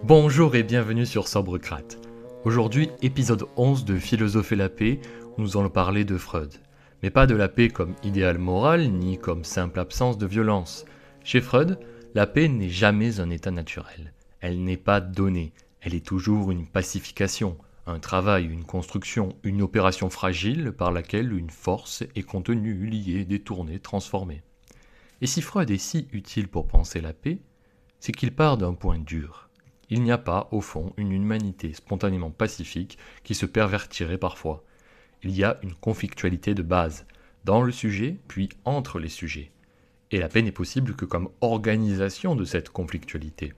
Bonjour et bienvenue sur Sobrecrate. Aujourd'hui, épisode 11 de Philosopher la paix, où nous allons parler de Freud. Mais pas de la paix comme idéal moral, ni comme simple absence de violence. Chez Freud, la paix n'est jamais un état naturel. Elle n'est pas donnée, elle est toujours une pacification, un travail, une construction, une opération fragile par laquelle une force est contenue, liée, détournée, transformée. Et si Freud est si utile pour penser la paix, c'est qu'il part d'un point dur. Il n'y a pas, au fond, une humanité spontanément pacifique qui se pervertirait parfois. Il y a une conflictualité de base, dans le sujet, puis entre les sujets. Et la paix n'est possible que comme organisation de cette conflictualité.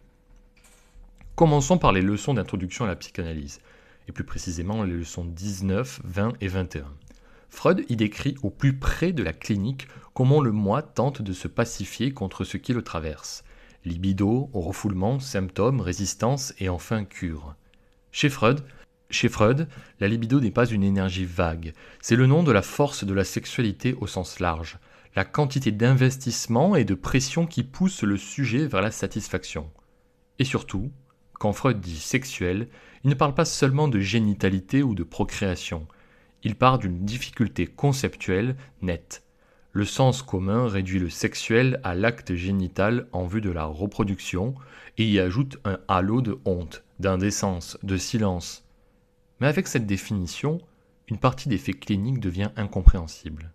Commençons par les leçons d'introduction à la psychanalyse, et plus précisément les leçons 19, 20 et 21. Freud y décrit au plus près de la clinique comment le moi tente de se pacifier contre ce qui le traverse. Libido, refoulement, symptômes, résistance et enfin cure. Chez Freud, la libido n'est pas une énergie vague, c'est le nom de la force de la sexualité au sens large, la quantité d'investissement et de pression qui pousse le sujet vers la satisfaction. Et surtout, quand Freud dit sexuel, il ne parle pas seulement de génitalité ou de procréation, il part d'une difficulté conceptuelle nette. Le sens commun réduit le sexuel à l'acte génital en vue de la reproduction et y ajoute un halo de honte, d'indécence, de silence. Mais avec cette définition, une partie des faits cliniques devient incompréhensible.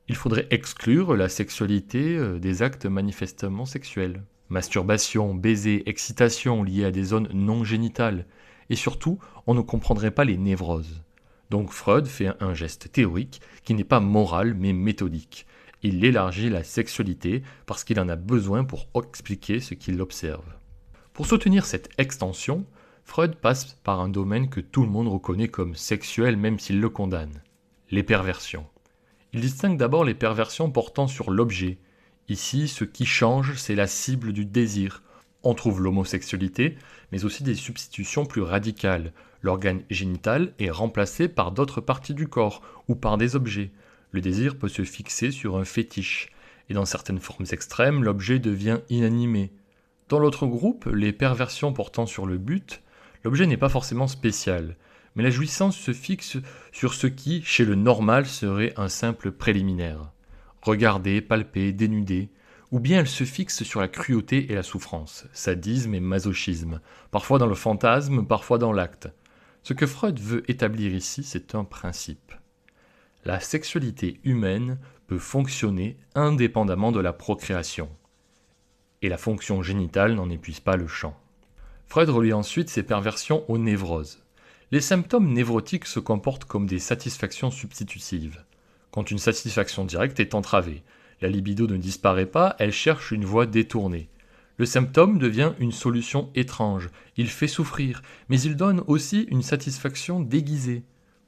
Il faudrait exclure la sexualité des actes manifestement sexuels. Masturbation, baiser, excitation liées à des zones non génitales. Et surtout, on ne comprendrait pas les névroses. Donc Freud fait un geste théorique qui n'est pas moral mais méthodique. Il élargit la sexualité parce qu'il en a besoin pour expliquer ce qu'il observe. Pour soutenir cette extension, Freud passe par un domaine que tout le monde reconnaît comme sexuel même s'il le condamne, les perversions. Il distingue d'abord les perversions portant sur l'objet. Ici, ce qui change, c'est la cible du désir. On trouve l'homosexualité, mais aussi des substitutions plus radicales. L'organe génital est remplacé par d'autres parties du corps ou par des objets. Le désir peut se fixer sur un fétiche. Et dans certaines formes extrêmes, l'objet devient inanimé. Dans l'autre groupe, les perversions portant sur le but, l'objet n'est pas forcément spécial, mais la jouissance se fixe sur ce qui, chez le normal, serait un simple préliminaire. Regarder, palper, dénuder, ou bien elle se fixe sur la cruauté et la souffrance, sadisme et masochisme, parfois dans le fantasme, parfois dans l'acte. Ce que Freud veut établir ici, c'est un principe. La sexualité humaine peut fonctionner indépendamment de la procréation, et la fonction génitale n'en épuise pas le champ. Freud relie ensuite ces perversions aux névroses. Les symptômes névrotiques se comportent comme des satisfactions substitutives. Quand une satisfaction directe est entravée, la libido ne disparaît pas, elle cherche une voie détournée. Le symptôme devient une solution étrange, il fait souffrir, mais il donne aussi une satisfaction déguisée.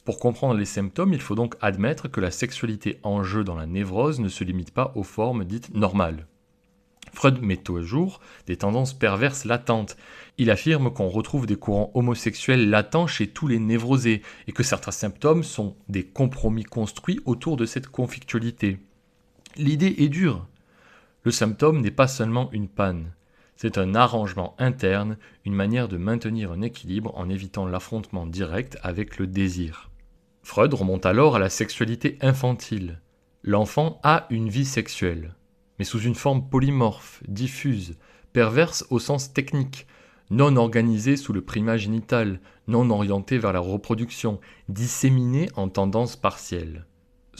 Pour comprendre les symptômes, il faut donc admettre que la sexualité en jeu dans la névrose ne se limite pas aux formes dites normales. Freud met au jour des tendances perverses latentes. Il affirme qu'on retrouve des courants homosexuels latents chez tous les névrosés et que certains symptômes sont des compromis construits autour de cette conflictualité. L'idée est dure. Le symptôme n'est pas seulement une panne. C'est un arrangement interne, une manière de maintenir un équilibre en évitant l'affrontement direct avec le désir. Freud remonte alors à la sexualité infantile. L'enfant a une vie sexuelle, mais sous une forme polymorphe, diffuse, perverse au sens technique, non organisée sous le primat génital, non orientée vers la reproduction, disséminée en tendances partielles.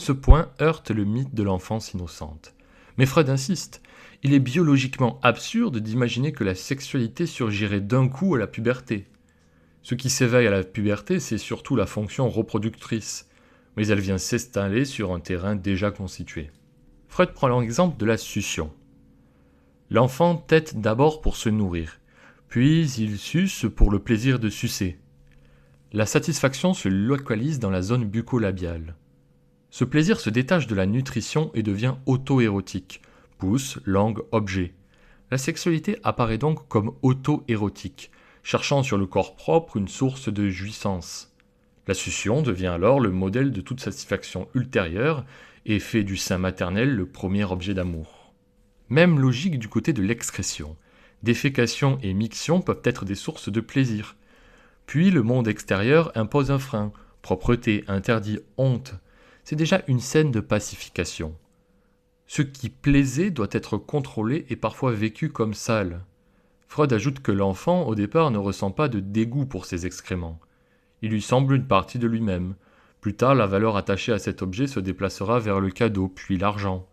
Ce point heurte le mythe de l'enfance innocente. Mais Freud insiste, il est biologiquement absurde d'imaginer que la sexualité surgirait d'un coup à la puberté. Ce qui s'éveille à la puberté, c'est surtout la fonction reproductrice, mais elle vient s'installer sur un terrain déjà constitué. Freud prend l'exemple de la succion. L'enfant tète d'abord pour se nourrir, puis il suce pour le plaisir de sucer. La satisfaction se localise dans la zone bucco-labiale. Ce plaisir se détache de la nutrition et devient auto-érotique, pouce, langue, objet. La sexualité apparaît donc comme auto-érotique, cherchant sur le corps propre une source de jouissance. La succion devient alors le modèle de toute satisfaction ultérieure et fait du sein maternel le premier objet d'amour. Même logique du côté de l'excrétion. Défécation et miction peuvent être des sources de plaisir. Puis le monde extérieur impose un frein. Propreté, interdit, honte. C'est déjà une scène de pacification. Ce qui plaisait doit être contrôlé et parfois vécu comme sale. Freud ajoute que l'enfant, au départ, ne ressent pas de dégoût pour ses excréments. Il lui semble une partie de lui-même. Plus tard, la valeur attachée à cet objet se déplacera vers le cadeau, puis l'argent.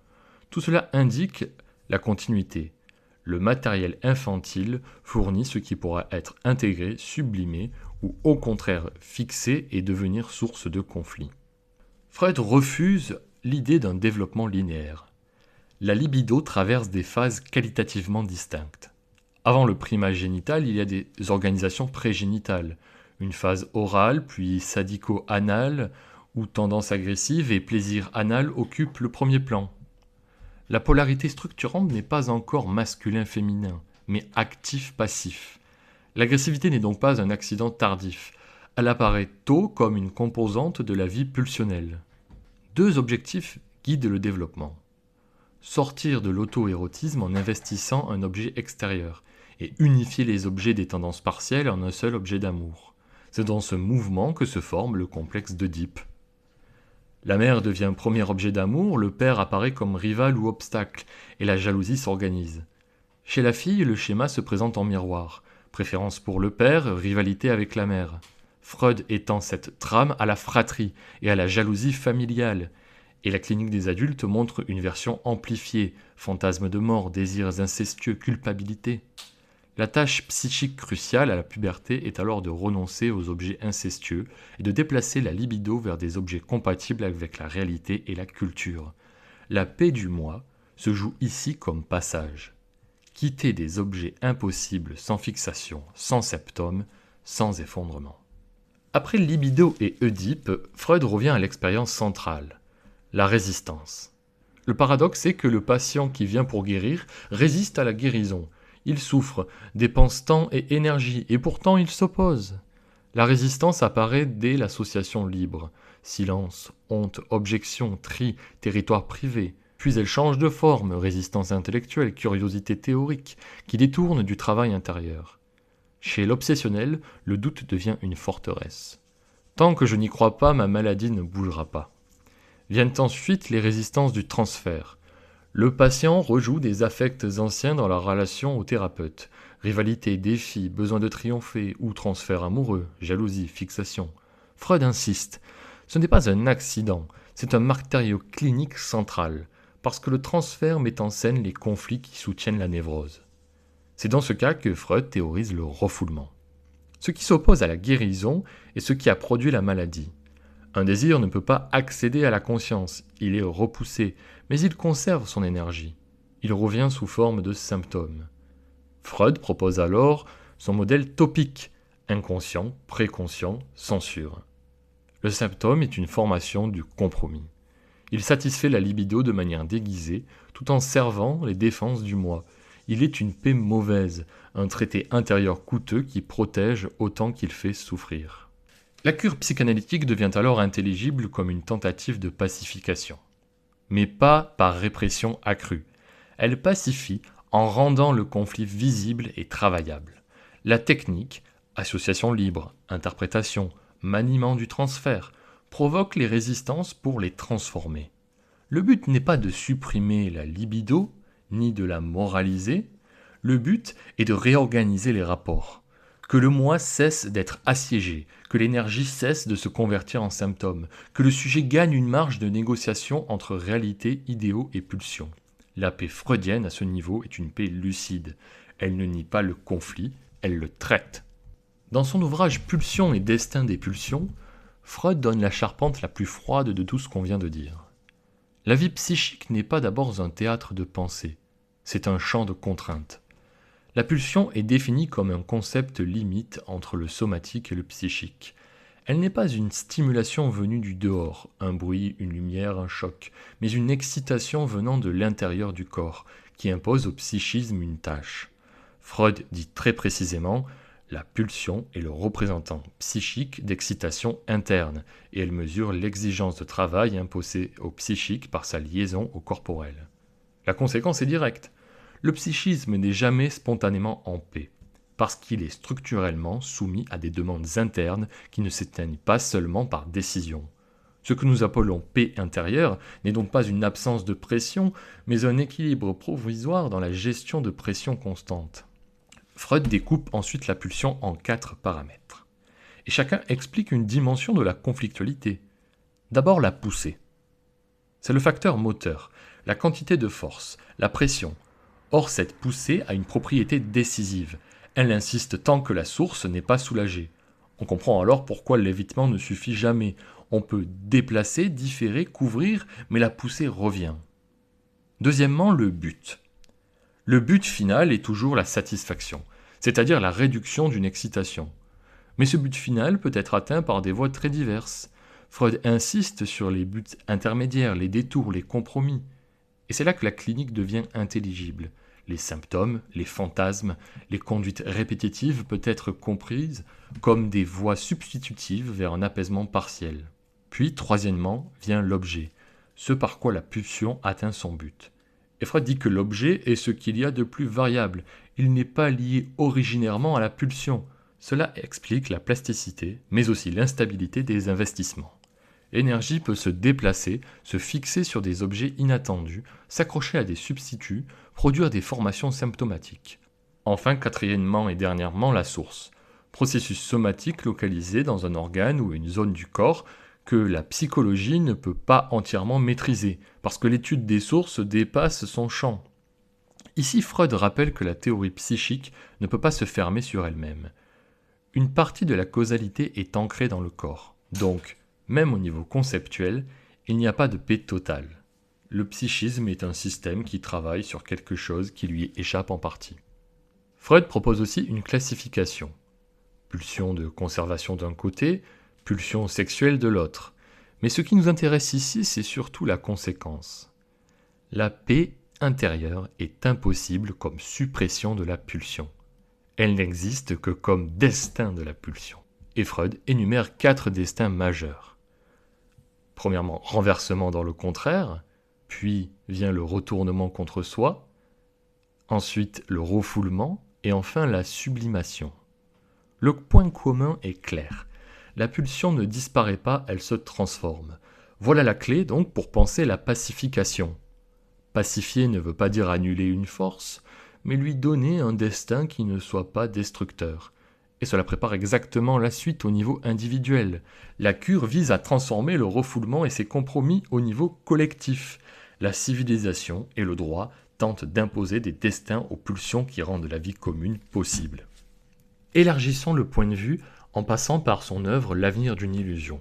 Tout cela indique la continuité. Le matériel infantile fournit ce qui pourra être intégré, sublimé, ou au contraire fixé et devenir source de conflit. Freud refuse l'idée d'un développement linéaire. La libido traverse des phases qualitativement distinctes. Avant le primat génital, il y a des organisations prégénitales, une phase orale, puis sadico-anale, où tendance agressive et plaisir anal occupent le premier plan. La polarité structurante n'est pas encore masculin-féminin, mais actif-passif. L'agressivité n'est donc pas un accident tardif. Elle apparaît tôt comme une composante de la vie pulsionnelle. Deux objectifs guident le développement. Sortir de l'auto-érotisme en investissant un objet extérieur et unifier les objets des tendances partielles en un seul objet d'amour. C'est dans ce mouvement que se forme le complexe d'Œdipe. La mère devient premier objet d'amour, le père apparaît comme rival ou obstacle, et la jalousie s'organise. Chez la fille, le schéma se présente en miroir. Préférence pour le père, rivalité avec la mère. Freud étend cette trame à la fratrie et à la jalousie familiale. Et la clinique des adultes montre une version amplifiée, fantasme de mort, désirs incestueux, culpabilité. La tâche psychique cruciale à la puberté est alors de renoncer aux objets incestueux et de déplacer la libido vers des objets compatibles avec la réalité et la culture. La paix du moi se joue ici comme passage. Quitter des objets impossibles sans fixation, sans septum, sans effondrement. Après libido et Oedipe, Freud revient à l'expérience centrale, la résistance. Le paradoxe est que le patient qui vient pour guérir résiste à la guérison. Il souffre, dépense temps et énergie, et pourtant il s'oppose. La résistance apparaît dès l'association libre. Silence, honte, objection, tri, territoire privé. Puis elle change de forme, résistance intellectuelle, curiosité théorique, qui détourne du travail intérieur. Chez l'obsessionnel, le doute devient une forteresse. Tant que je n'y crois pas, ma maladie ne bougera pas. Viennent ensuite les résistances du transfert. Le patient rejoue des affects anciens dans la relation au thérapeute. Rivalité, défi, besoin de triompher ou transfert amoureux, jalousie, fixation. Freud insiste. Ce n'est pas un accident, c'est un matériau clinique central, parce que le transfert met en scène les conflits qui soutiennent la névrose. C'est dans ce cas que Freud théorise le refoulement. Ce qui s'oppose à la guérison est ce qui a produit la maladie. Un désir ne peut pas accéder à la conscience, il est repoussé, mais il conserve son énergie. Il revient sous forme de symptômes. Freud propose alors son modèle topique, inconscient, préconscient, censure. Le symptôme est une formation du compromis. Il satisfait la libido de manière déguisée, tout en servant les défenses du moi. Il est une paix mauvaise, un traité intérieur coûteux qui protège autant qu'il fait souffrir. La cure psychanalytique devient alors intelligible comme une tentative de pacification. Mais pas par répression accrue. Elle pacifie en rendant le conflit visible et travaillable. La technique, association libre, interprétation, maniement du transfert, provoque les résistances pour les transformer. Le but n'est pas de supprimer la libido, ni de la moraliser. Le but est de réorganiser les rapports. Que le moi cesse d'être assiégé, que l'énergie cesse de se convertir en symptôme, que le sujet gagne une marge de négociation entre réalité, idéaux et pulsions. La paix freudienne à ce niveau est une paix lucide. Elle ne nie pas le conflit, elle le traite. Dans son ouvrage Pulsions et destin des pulsions, Freud donne la charpente la plus froide de tout ce qu'on vient de dire. La vie psychique n'est pas d'abord un théâtre de pensée, c'est un champ de contraintes. La pulsion est définie comme un concept limite entre le somatique et le psychique. Elle n'est pas une stimulation venue du dehors, un bruit, une lumière, un choc, mais une excitation venant de l'intérieur du corps, qui impose au psychisme une tâche. Freud dit très précisément « La pulsion est le représentant psychique d'excitation interne, et elle mesure l'exigence de travail imposée au psychique par sa liaison au corporel. » La conséquence est directe. Le psychisme n'est jamais spontanément en paix, parce qu'il est structurellement soumis à des demandes internes qui ne s'éteignent pas seulement par décision. Ce que nous appelons paix intérieure n'est donc pas une absence de pression, mais un équilibre provisoire dans la gestion de pression constante. Freud découpe ensuite la pulsion en 4 paramètres. Et chacun explique une dimension de la conflictualité. D'abord la poussée. C'est le facteur moteur, la quantité de force, la pression. Or cette poussée a une propriété décisive. Elle insiste tant que la source n'est pas soulagée. On comprend alors pourquoi l'évitement ne suffit jamais. On peut déplacer, différer, couvrir, mais la poussée revient. Deuxièmement, le but. Le but final est toujours la satisfaction, c'est-à-dire la réduction d'une excitation. Mais ce but final peut être atteint par des voies très diverses. Freud insiste sur les buts intermédiaires, les détours, les compromis. Et c'est là que la clinique devient intelligible. Les symptômes, les fantasmes, les conduites répétitives peuvent être comprises comme des voies substitutives vers un apaisement partiel. Puis, troisièmement, vient l'objet, ce par quoi la pulsion atteint son but. Et Freud dit que l'objet est ce qu'il y a de plus variable. Il n'est pas lié originairement à la pulsion. Cela explique la plasticité, mais aussi l'instabilité des investissements. L'énergie peut se déplacer, se fixer sur des objets inattendus, s'accrocher à des substituts, produire des formations symptomatiques. Enfin, quatrièmement et dernièrement, la source. Processus somatique localisé dans un organe ou une zone du corps que la psychologie ne peut pas entièrement maîtriser, parce que l'étude des sources dépasse son champ. Ici, Freud rappelle que la théorie psychique ne peut pas se fermer sur elle-même. Une partie de la causalité est ancrée dans le corps. Donc, même au niveau conceptuel, il n'y a pas de paix totale. Le psychisme est un système qui travaille sur quelque chose qui lui échappe en partie. Freud propose aussi une classification. Pulsion de conservation d'un côté, pulsion sexuelle de l'autre. Mais ce qui nous intéresse ici, c'est surtout la conséquence. La paix intérieure est impossible comme suppression de la pulsion. Elle n'existe que comme destin de la pulsion. Et Freud énumère 4 destins majeurs. Premièrement, renversement dans le contraire, puis vient le retournement contre soi, ensuite le refoulement, et enfin la sublimation. Le point commun est clair. La pulsion ne disparaît pas, elle se transforme. Voilà la clé donc pour penser la pacification. Pacifier ne veut pas dire annuler une force, mais lui donner un destin qui ne soit pas destructeur. Et cela prépare exactement la suite au niveau individuel. La cure vise à transformer le refoulement et ses compromis au niveau collectif. La civilisation et le droit tentent d'imposer des destins aux pulsions qui rendent la vie commune possible. Élargissons le point de vue en passant par son œuvre L'avenir d'une illusion.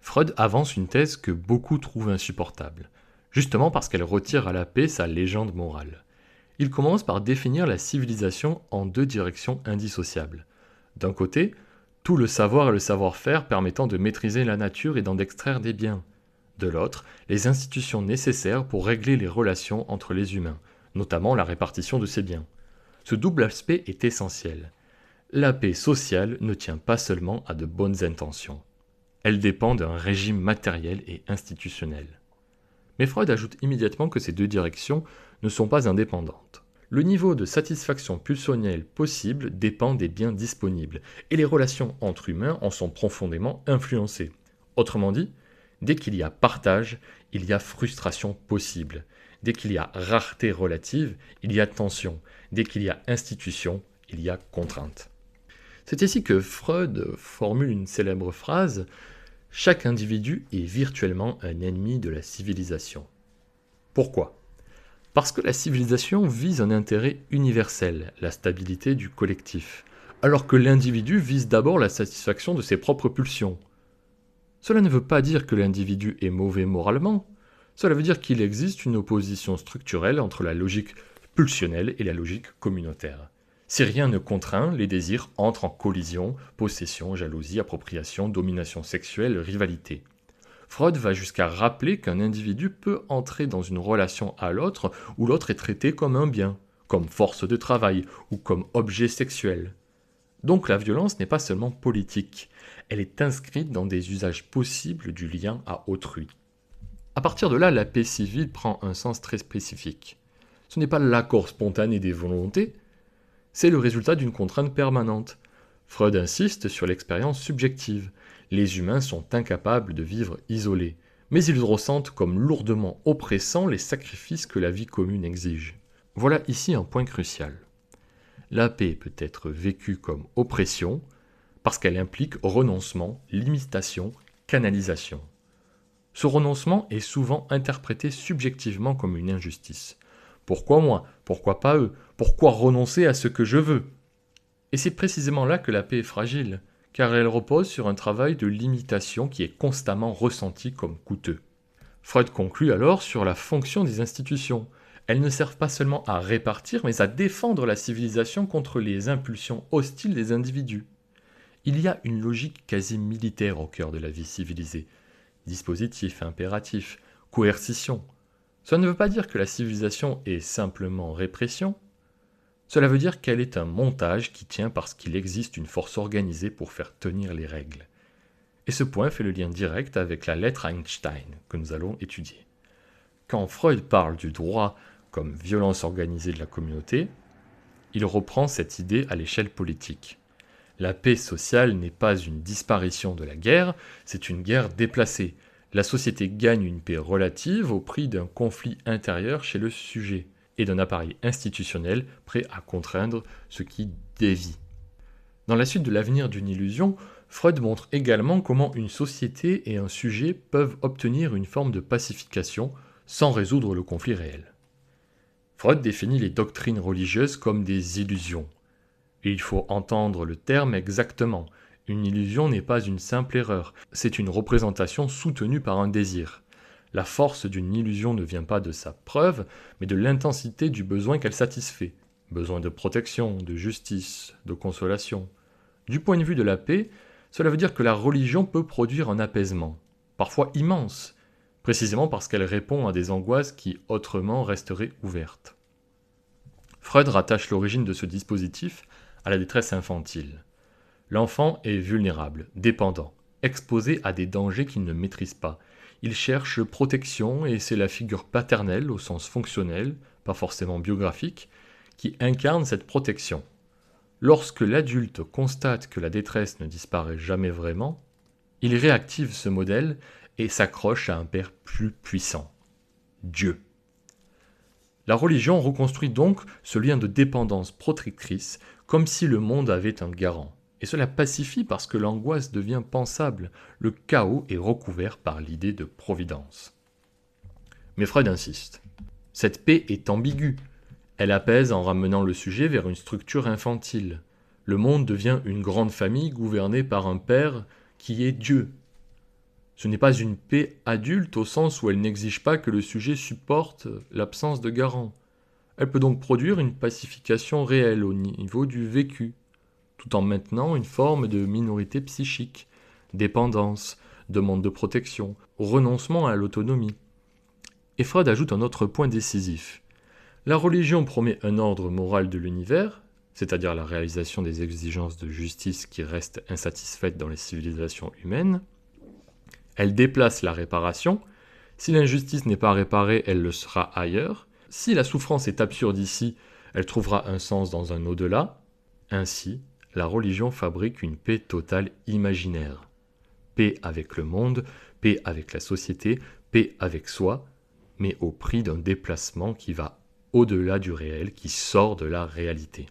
Freud avance une thèse que beaucoup trouvent insupportable, justement parce qu'elle retire à la paix sa légende morale. Il commence par définir la civilisation en 2 directions indissociables. D'un côté, tout le savoir et le savoir-faire permettant de maîtriser la nature et d'en extraire des biens. De l'autre, les institutions nécessaires pour régler les relations entre les humains, notamment la répartition de ces biens. Ce double aspect est essentiel. La paix sociale ne tient pas seulement à de bonnes intentions. Elle dépend d'un régime matériel et institutionnel. Mais Freud ajoute immédiatement que ces 2 directions ne sont pas indépendantes. Le niveau de satisfaction pulsionnelle possible dépend des biens disponibles, et les relations entre humains en sont profondément influencées. Autrement dit, dès qu'il y a partage, il y a frustration possible. Dès qu'il y a rareté relative, il y a tension. Dès qu'il y a institution, il y a contrainte. C'est ici que Freud formule une célèbre phrase « Chaque individu est virtuellement un ennemi de la civilisation ». Pourquoi ? Parce que la civilisation vise un intérêt universel, la stabilité du collectif, alors que l'individu vise d'abord la satisfaction de ses propres pulsions. Cela ne veut pas dire que l'individu est mauvais moralement, cela veut dire qu'il existe une opposition structurelle entre la logique pulsionnelle et la logique communautaire. Si rien ne contraint, les désirs entrent en collision, possession, jalousie, appropriation, domination sexuelle, rivalité. Freud va jusqu'à rappeler qu'un individu peut entrer dans une relation à l'autre où l'autre est traité comme un bien, comme force de travail ou comme objet sexuel. Donc la violence n'est pas seulement politique, elle est inscrite dans des usages possibles du lien à autrui. À partir de là, la paix civile prend un sens très spécifique. Ce n'est pas l'accord spontané des volontés, c'est le résultat d'une contrainte permanente. Freud insiste sur l'expérience subjective. Les humains sont incapables de vivre isolés, mais ils ressentent comme lourdement oppressants les sacrifices que la vie commune exige. Voilà ici un point crucial. La paix peut être vécue comme oppression parce qu'elle implique renoncement, limitation, canalisation. Ce renoncement est souvent interprété subjectivement comme une injustice. Pourquoi moi? Pourquoi pas eux? Pourquoi renoncer à ce que je veux? Et c'est précisément là que la paix est fragile, car elle repose sur un travail de limitation qui est constamment ressenti comme coûteux. Freud conclut alors sur la fonction des institutions. Elles ne servent pas seulement à répartir, mais à défendre la civilisation contre les impulsions hostiles des individus. Il y a une logique quasi militaire au cœur de la vie civilisée. Dispositif, impératif, coercition. Cela ne veut pas dire que la civilisation est simplement répression. Cela veut dire qu'elle est un montage qui tient parce qu'il existe une force organisée pour faire tenir les règles. Et ce point fait le lien direct avec la lettre à Einstein que nous allons étudier. Quand Freud parle du droit comme violence organisée de la communauté, il reprend cette idée à l'échelle politique. La paix sociale n'est pas une disparition de la guerre, c'est une guerre déplacée. La société gagne une paix relative au prix d'un conflit intérieur chez le sujet et d'un appareil institutionnel prêt à contraindre ce qui dévie. Dans la suite de l'avenir d'une illusion, Freud montre également comment une société et un sujet peuvent obtenir une forme de pacification sans résoudre le conflit réel. Freud définit les doctrines religieuses comme des illusions. Et il faut entendre le terme exactement. Une illusion n'est pas une simple erreur, c'est une représentation soutenue par un désir. La force d'une illusion ne vient pas de sa preuve, mais de l'intensité du besoin qu'elle satisfait. Besoin de protection, de justice, de consolation. Du point de vue de la paix, cela veut dire que la religion peut produire un apaisement, parfois immense, précisément parce qu'elle répond à des angoisses qui autrement resteraient ouvertes. Freud rattache l'origine de ce dispositif à la détresse infantile. L'enfant est vulnérable, dépendant, exposé à des dangers qu'il ne maîtrise pas. Il cherche protection et c'est la figure paternelle au sens fonctionnel, pas forcément biographique, qui incarne cette protection. Lorsque l'adulte constate que la détresse ne disparaît jamais vraiment, il réactive ce modèle et s'accroche à un père plus puissant, Dieu. La religion reconstruit donc ce lien de dépendance protectrice comme si le monde avait un garant. Et cela pacifie parce que l'angoisse devient pensable, le chaos est recouvert par l'idée de providence. Mais Freud insiste. Cette paix est ambiguë. Elle apaise en ramenant le sujet vers une structure infantile. Le monde devient une grande famille gouvernée par un père qui est Dieu. Ce n'est pas une paix adulte au sens où elle n'exige pas que le sujet supporte l'absence de garant. Elle peut donc produire une pacification réelle au niveau du vécu, tout en maintenant une forme de minorité psychique, dépendance, demande de protection, renoncement à l'autonomie. Et Freud ajoute un autre point décisif. La religion promet un ordre moral de l'univers, c'est-à-dire la réalisation des exigences de justice qui restent insatisfaites dans les civilisations humaines. Elle déplace la réparation. Si l'injustice n'est pas réparée, elle le sera ailleurs. Si la souffrance est absurde ici, elle trouvera un sens dans un au-delà. Ainsi, la religion fabrique une paix totale imaginaire. Paix avec le monde, paix avec la société, paix avec soi, mais au prix d'un déplacement qui va au-delà du réel, qui sort de la réalité.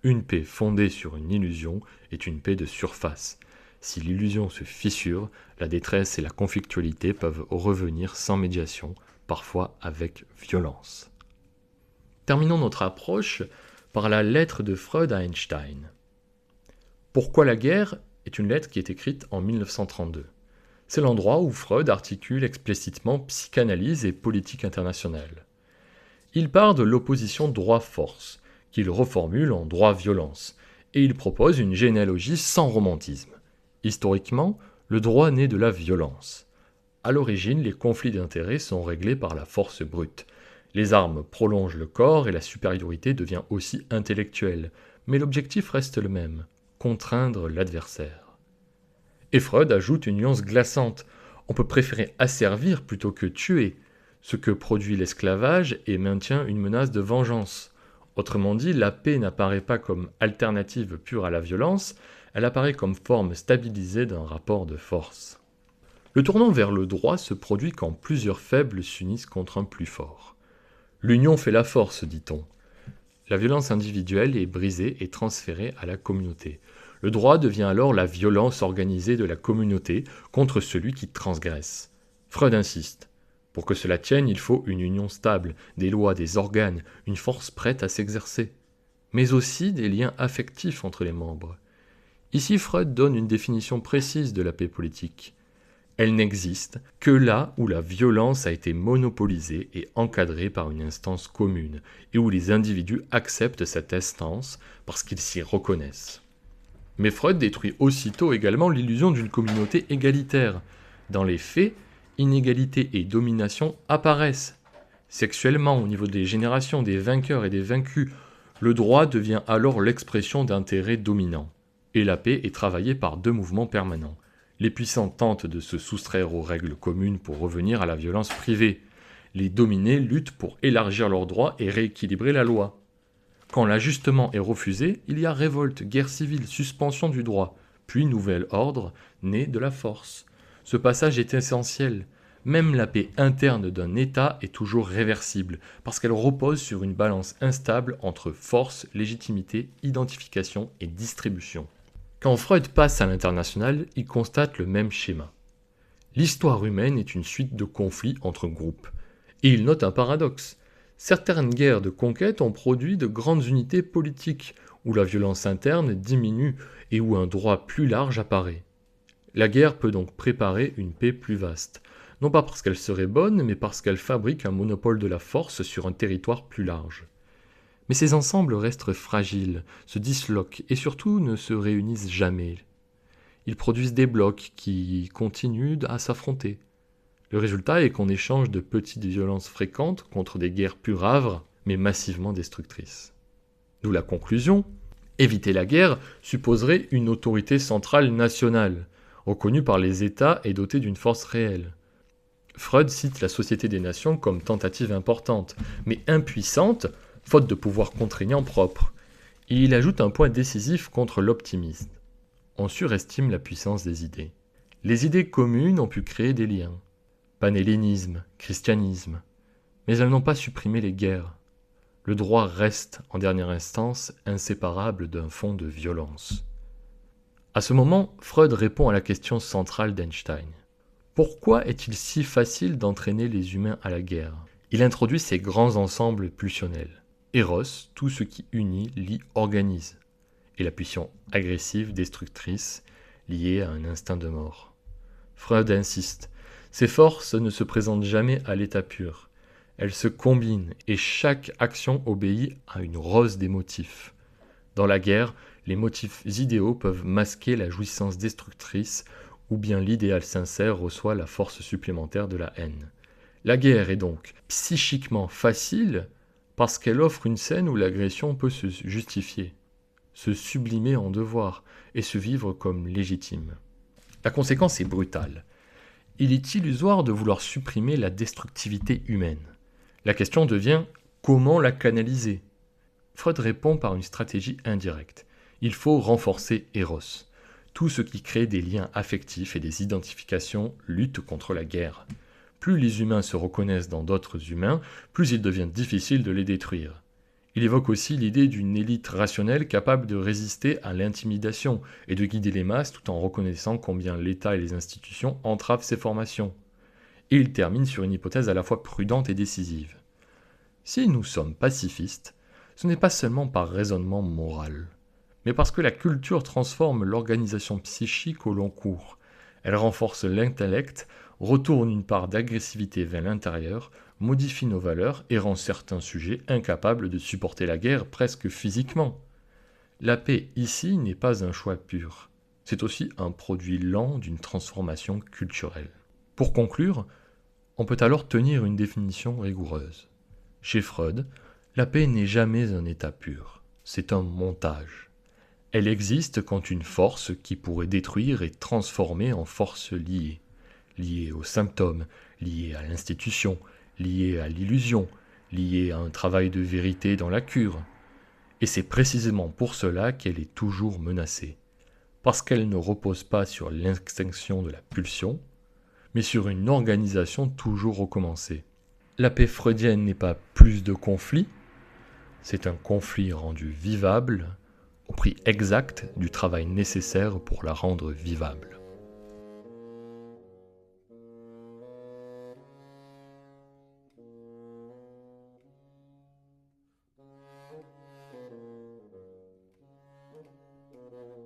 Une paix fondée sur une illusion est une paix de surface. Si l'illusion se fissure, la détresse et la conflictualité peuvent revenir sans médiation, parfois avec violence. Terminons notre approche par la lettre de Freud à Einstein. Pourquoi la guerre est une lettre qui est écrite en 1932. C'est l'endroit où Freud articule explicitement psychanalyse et politique internationale. Il part de l'opposition droit-force, qu'il reformule en droit-violence, et il propose une généalogie sans romantisme. Historiquement, le droit naît de la violence. À l'origine, les conflits d'intérêts sont réglés par la force brute. Les armes prolongent le corps et la supériorité devient aussi intellectuelle, mais l'objectif reste le même, contraindre l'adversaire. Et Freud ajoute une nuance glaçante. On peut préférer asservir plutôt que tuer. ce que produit l'esclavage et maintient une menace de vengeance. Autrement dit, la paix n'apparaît pas comme alternative pure à la violence, elle apparaît comme forme stabilisée d'un rapport de force. Le tournant vers le droit se produit quand plusieurs faibles s'unissent contre un plus fort. L'union fait la force, dit-on. La violence individuelle est brisée et transférée à la communauté. Le droit devient alors la violence organisée de la communauté contre celui qui transgresse. Freud insiste. Pour que cela tienne, il faut une union stable, des lois, des organes, une force prête à s'exercer, mais aussi des liens affectifs entre les membres. Ici, Freud donne une définition précise de la paix politique. Elle n'existe que là où la violence a été monopolisée et encadrée par une instance commune, et où les individus acceptent cette instance parce qu'ils s'y reconnaissent. Mais Freud détruit aussitôt également l'illusion d'une communauté égalitaire. Dans les faits, inégalité et domination apparaissent. Sexuellement, au niveau des générations, des vainqueurs et des vaincus, le droit devient alors l'expression d'intérêts dominants. Et la paix est travaillée par deux mouvements permanents. Les puissants tentent de se soustraire aux règles communes pour revenir à la violence privée. Les dominés luttent pour élargir leurs droits et rééquilibrer la loi. Quand l'ajustement est refusé, il y a révolte, guerre civile, suspension du droit, puis nouvel ordre, né de la force. Ce passage est essentiel. Même la paix interne d'un État est toujours réversible, parce qu'elle repose sur une balance instable entre force, légitimité, identification et distribution. Quand Freud passe à l'international, il constate le même schéma. L'histoire humaine est une suite de conflits entre groupes. Et il note un paradoxe. Certaines guerres de conquête ont produit de grandes unités politiques, où la violence interne diminue et où un droit plus large apparaît. La guerre peut donc préparer une paix plus vaste, non pas parce qu'elle serait bonne, mais parce qu'elle fabrique un monopole de la force sur un territoire plus large. Mais ces ensembles restent fragiles, se disloquent et surtout ne se réunissent jamais. Ils produisent des blocs qui continuent à s'affronter. Le résultat est qu'on échange de petites violences fréquentes contre des guerres plus raves, mais massivement destructrices. D'où la conclusion, éviter la guerre supposerait une autorité centrale nationale, reconnue par les États et dotée d'une force réelle. Freud cite la Société des Nations comme tentative importante, mais impuissante, faute de pouvoir contraignant propre. Et il ajoute un point décisif contre l'optimisme. On surestime la puissance des idées. Les idées communes ont pu créer des liens. Panhellénisme, christianisme. Mais elles n'ont pas supprimé les guerres. Le droit reste, en dernière instance, inséparable d'un fond de violence. À ce moment, Freud répond à la question centrale d'Einstein. Pourquoi est-il si facile d'entraîner les humains à la guerre ? Il introduit ces grands ensembles pulsionnels. Eros, tout ce qui unit, lie, organise. Et la pulsion agressive, destructrice, liée à un instinct de mort. Freud insiste. Ces forces ne se présentent jamais à l'état pur. Elles se combinent et chaque action obéit à une rose des motifs. Dans la guerre, les motifs idéaux peuvent masquer la jouissance destructrice ou bien l'idéal sincère reçoit la force supplémentaire de la haine. La guerre est donc psychiquement facile parce qu'elle offre une scène où l'agression peut se justifier, se sublimer en devoir et se vivre comme légitime. La conséquence est brutale. Il est illusoire de vouloir supprimer la destructivité humaine. La question devient comment la canaliser ? Freud répond par une stratégie indirecte. Il faut renforcer Eros. Tout ce qui crée des liens affectifs et des identifications lutte contre la guerre. Plus les humains se reconnaissent dans d'autres humains, plus il devient difficile de les détruire. Il évoque aussi l'idée d'une élite rationnelle capable de résister à l'intimidation et de guider les masses tout en reconnaissant combien l'État et les institutions entravent ces formations. Et il termine sur une hypothèse à la fois prudente et décisive. Si nous sommes pacifistes, ce n'est pas seulement par raisonnement moral, mais parce que la culture transforme l'organisation psychique au long cours. Elle renforce l'intellect, retourne une part d'agressivité vers l'intérieur, modifie nos valeurs et rend certains sujets incapables de supporter la guerre presque physiquement. La paix ici n'est pas un choix pur, c'est aussi un produit lent d'une transformation culturelle. Pour conclure, on peut alors tenir une définition rigoureuse. Chez Freud, la paix n'est jamais un état pur, c'est un montage. Elle existe quand une force qui pourrait détruire est transformée en force liée aux symptômes, liée à l'institution, liée à l'illusion, liée à un travail de vérité dans la cure. Et c'est précisément pour cela qu'elle est toujours menacée. Parce qu'elle ne repose pas sur l'extinction de la pulsion, mais sur une organisation toujours recommencée. La paix freudienne n'est pas plus de conflit, c'est un conflit rendu vivable au prix exact du travail nécessaire pour la rendre vivable.